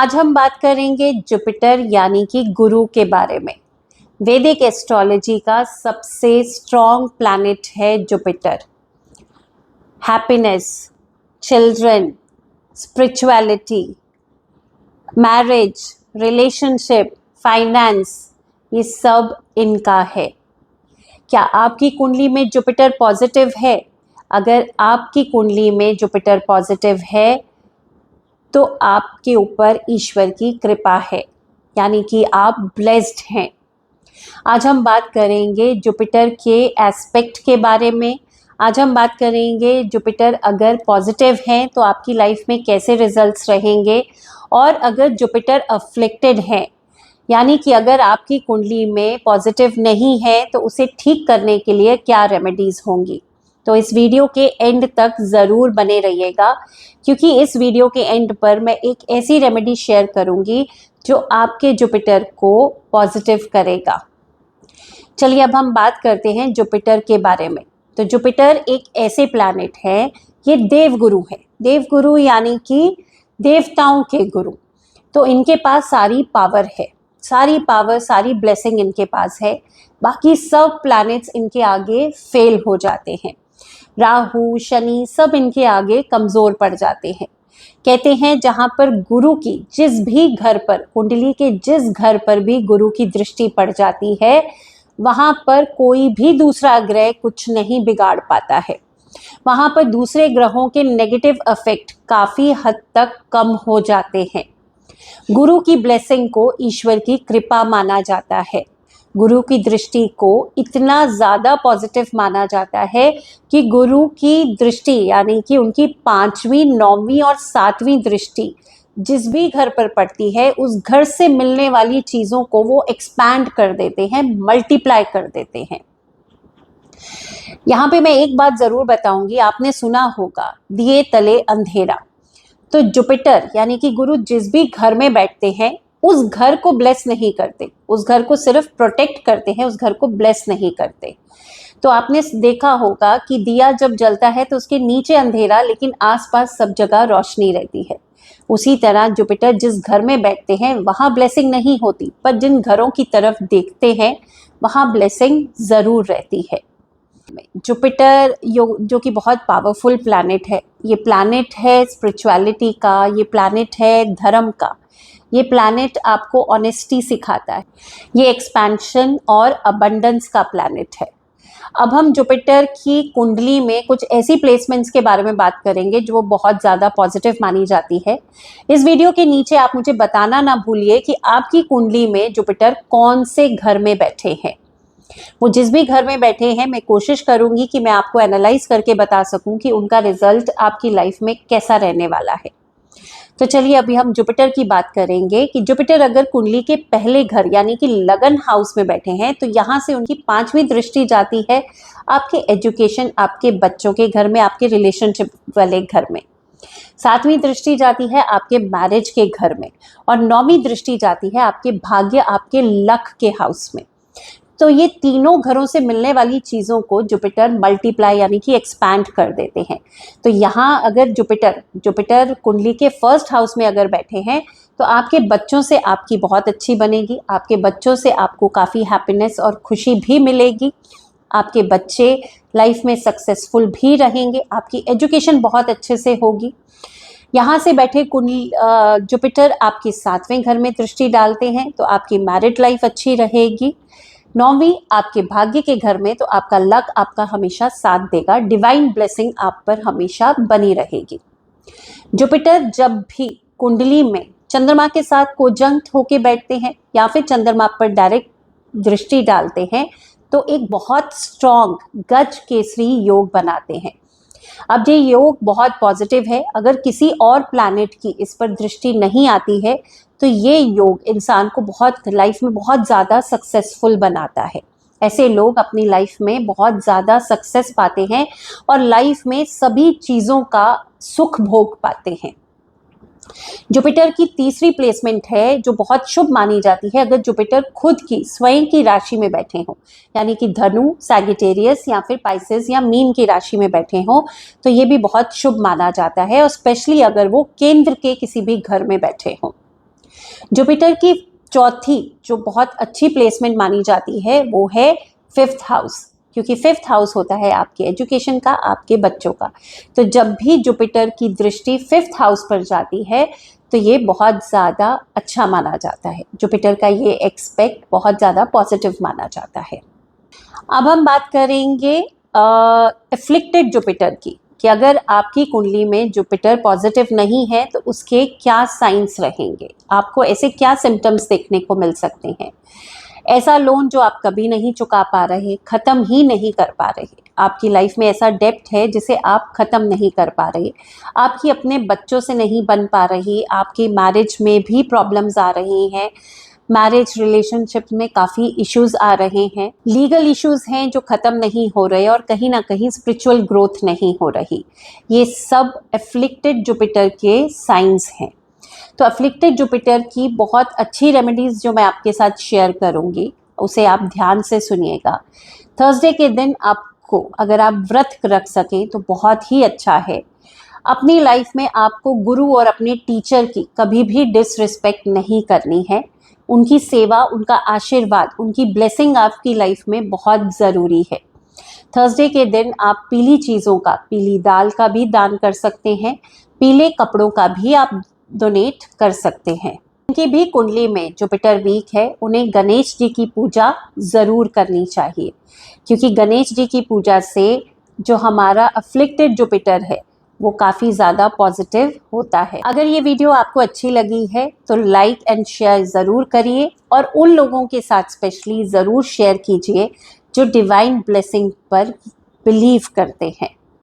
आज हम बात करेंगे जुपिटर यानी कि गुरु के बारे में। वैदिक एस्ट्रोलॉजी का सबसे स्ट्रॉन्ग प्लैनेट है Jupiter. Happiness, children, spirituality, marriage, relationship, finance, ये सब इनका है। क्या आपकी कुंडली में जुपिटर पॉजिटिव है? अगर आपकी कुंडली में जुपिटर पॉजिटिव है तो आपके ऊपर ईश्वर की कृपा है, यानी कि आप ब्लेस्ड हैं। आज हम बात करेंगे जुपिटर के एस्पेक्ट के बारे में। आज हम बात करेंगे जुपिटर अगर पॉजिटिव हैं तो आपकी लाइफ में कैसे रिजल्ट्स रहेंगे, और अगर जुपिटर अफ्लिक्टेड हैं यानी कि अगर आपकी कुंडली में पॉजिटिव नहीं है तो उसे ठीक करने के लिए क्या रेमेडीज़ होंगी। तो इस वीडियो के एंड तक ज़रूर बने रहिएगा, क्योंकि इस वीडियो के एंड पर मैं एक ऐसी रेमेडी शेयर करूंगी जो आपके जुपिटर को पॉजिटिव करेगा। चलिए अब हम बात करते हैं जुपिटर के बारे में। तो जुपिटर एक ऐसे प्लैनेट है, ये देवगुरु है। देवगुरु यानी कि देवताओं के गुरु। तो इनके पास सारी पावर है, सारी पावर, सारी ब्लेसिंग इनके पास है। बाकी सब प्लैनेट्स इनके आगे फेल हो जाते हैं। राहु, शनि सब इनके आगे कमज़ोर पड़ जाते हैं। कहते हैं जहाँ पर गुरु की जिस भी घर पर, कुंडली के जिस घर पर भी गुरु की दृष्टि पड़ जाती है, वहाँ पर कोई भी दूसरा ग्रह कुछ नहीं बिगाड़ पाता है। वहाँ पर दूसरे ग्रहों के नेगेटिव इफेक्ट काफ़ी हद तक कम हो जाते हैं। गुरु की ब्लेसिंग को ईश्वर की कृपा माना जाता है। गुरु की दृष्टि को इतना ज़्यादा पॉजिटिव माना जाता है कि गुरु की दृष्टि यानी कि उनकी 5वीं, 9वीं और 7वीं दृष्टि जिस भी घर पर पड़ती है, उस घर से मिलने वाली चीज़ों को वो एक्सपैंड कर देते हैं, मल्टीप्लाई कर देते हैं। यहाँ पे मैं एक बात ज़रूर बताऊंगी, आपने सुना होगा दिए तले अंधेरा। तो जुपिटर यानी कि गुरु जिस भी घर में बैठते हैं उस घर को ब्लेस नहीं करते, उस घर को सिर्फ प्रोटेक्ट करते हैं, उस घर को ब्लेस नहीं करते। तो आपने देखा होगा कि दिया जब जलता है तो उसके नीचे अंधेरा, लेकिन आसपास सब जगह रोशनी रहती है। उसी तरह जुपिटर जिस घर में बैठते हैं वहाँ ब्लेसिंग नहीं होती, पर जिन घरों की तरफ देखते हैं वहाँ ब्लेसिंग ज़रूर रहती है। जुपिटर जो कि बहुत पावरफुल प्लैनेट है, ये प्लैनेट है स्पिरिचुअलिटी का, ये प्लैनेट है धर्म का, ये प्लैनेट आपको ऑनेस्टी सिखाता है, ये एक्सपेंशन और अबंडेंस का प्लैनेट है। अब हम जुपिटर की कुंडली में कुछ ऐसी प्लेसमेंट्स के बारे में बात करेंगे जो बहुत ज़्यादा पॉजिटिव मानी जाती है। इस वीडियो के नीचे आप मुझे बताना ना भूलिए कि आपकी कुंडली में जुपिटर कौन से घर में बैठे हैं। वो जिस भी घर में बैठे हैं, मैं कोशिश करूंगी कि मैं आपको एनालाइज करके बता सकूं कि उनका रिजल्ट आपकी लाइफ में कैसा रहने वाला है। तो चलिए अभी हम जुपिटर की बात करेंगे कि जुपिटर अगर कुंडली के पहले घर यानी कि लगन हाउस में बैठे हैं तो यहाँ से उनकी 5वीं दृष्टि जाती है आपके एजुकेशन, आपके बच्चों के घर में, आपके रिलेशनशिप वाले घर में। 7वीं दृष्टि जाती है आपके मैरिज के घर में, और 9वीं दृष्टि जाती है आपके भाग्य, आपके लक के हाउस में। तो ये तीनों घरों से मिलने वाली चीज़ों को जुपिटर मल्टीप्लाई यानी कि एक्सपैंड कर देते हैं। तो यहाँ अगर जुपिटर कुंडली के फर्स्ट हाउस में अगर बैठे हैं तो आपके बच्चों से आपकी बहुत अच्छी बनेगी, आपके बच्चों से आपको काफ़ी हैप्पीनेस और खुशी भी मिलेगी, आपके बच्चे लाइफ में सक्सेसफुल भी रहेंगे, आपकी एजुकेशन बहुत अच्छे से होगी। यहाँ से बैठे जुपिटर आपके 7वें घर में दृष्टि डालते हैं तो आपकी मैरिड लाइफ अच्छी रहेगी। 9वीं आपके भाग्य के घर में, तो आपका लक आपका हमेशा साथ देगा, डिवाइन ब्लेसिंग आप पर हमेशा बनी रहेगी। जुपिटर जब भी कुंडली में चंद्रमा के साथ कोजंक्ट होके बैठते हैं या फिर चंद्रमा पर डायरेक्ट दृष्टि डालते हैं तो एक बहुत स्ट्रॉन्ग गज केसरी योग बनाते हैं। अब ये योग बहुत पॉजिटिव है। अगर किसी और प्लैनेट की इस पर दृष्टि नहीं आती है तो ये योग इंसान को बहुत लाइफ में बहुत ज़्यादा सक्सेसफुल बनाता है। ऐसे लोग अपनी लाइफ में बहुत ज़्यादा सक्सेस पाते हैं और लाइफ में सभी चीज़ों का सुख भोग पाते हैं। जुपिटर की तीसरी प्लेसमेंट है जो बहुत शुभ मानी जाती है, अगर जुपिटर खुद की स्वयं की राशि में बैठे हों, यानी कि धनु, सैगिटेरियस या फिर पाइसेस या मीन की राशि में बैठे हों, तो ये भी बहुत शुभ माना जाता है, और स्पेशली अगर वो केंद्र के किसी भी घर में बैठे हों। जुपिटर की चौथी जो बहुत अच्छी प्लेसमेंट मानी जाती है वो है 5th हाउस, क्योंकि 5th हाउस होता है आपके एजुकेशन का, आपके बच्चों का। तो जब भी जुपिटर की दृष्टि 5th हाउस पर जाती है तो ये बहुत ज़्यादा अच्छा माना जाता है। जुपिटर का ये एक्सपेक्ट बहुत ज़्यादा पॉजिटिव माना जाता है। अब हम बात करेंगे एफ्लिक्टेड जुपिटर की, कि अगर आपकी कुंडली में जुपिटर पॉजिटिव नहीं है तो उसके क्या साइंस रहेंगे, आपको ऐसे क्या सिम्टम्स देखने को मिल सकते हैं। ऐसा लोन जो आप कभी नहीं चुका पा रहे, ख़त्म ही नहीं कर पा रहे, आपकी लाइफ में ऐसा डेब्ट है जिसे आप ख़त्म नहीं कर पा रहे, आपकी अपने बच्चों से नहीं बन पा रही, आपकी मैरिज में भी प्रॉब्लम्स आ रही हैं, मैरिज रिलेशनशिप में काफ़ी इश्यूज आ रहे हैं, लीगल इश्यूज हैं जो ख़त्म नहीं हो रहे और कहीं ना कहीं स्पिरिचुअल ग्रोथ नहीं हो रही, ये सब एफ्लिक्टेड जुपिटर के साइंस हैं। तो एफ्लिक्टेड जुपिटर की बहुत अच्छी रेमेडीज़ जो मैं आपके साथ शेयर करूंगी उसे आप ध्यान से सुनिएगा। थर्सडे के दिन आपको अगर आप व्रत रख सकें तो बहुत ही अच्छा है। अपनी लाइफ में आपको गुरु और अपने टीचर की कभी भी डिसरिस्पेक्ट नहीं करनी है। उनकी सेवा, उनका आशीर्वाद, उनकी ब्लेसिंग आपकी लाइफ में बहुत ज़रूरी है। थर्सडे के दिन आप पीली चीज़ों का, पीली दाल का भी दान कर सकते हैं, पीले कपड़ों का भी आप डोनेट कर सकते हैं। उनकी भी कुंडली में जुपिटर वीक है, उन्हें गणेश जी की पूजा ज़रूर करनी चाहिए, क्योंकि गणेश जी की पूजा से जो हमारा अफ्लिक्टेड जुपिटर है वो काफ़ी ज़्यादा पॉजिटिव होता है। अगर ये वीडियो आपको अच्छी लगी है तो लाइक एंड शेयर ज़रूर करिए और उन लोगों के साथ स्पेशली ज़रूर शेयर कीजिए जो डिवाइन ब्लेसिंग पर बिलीव करते हैं।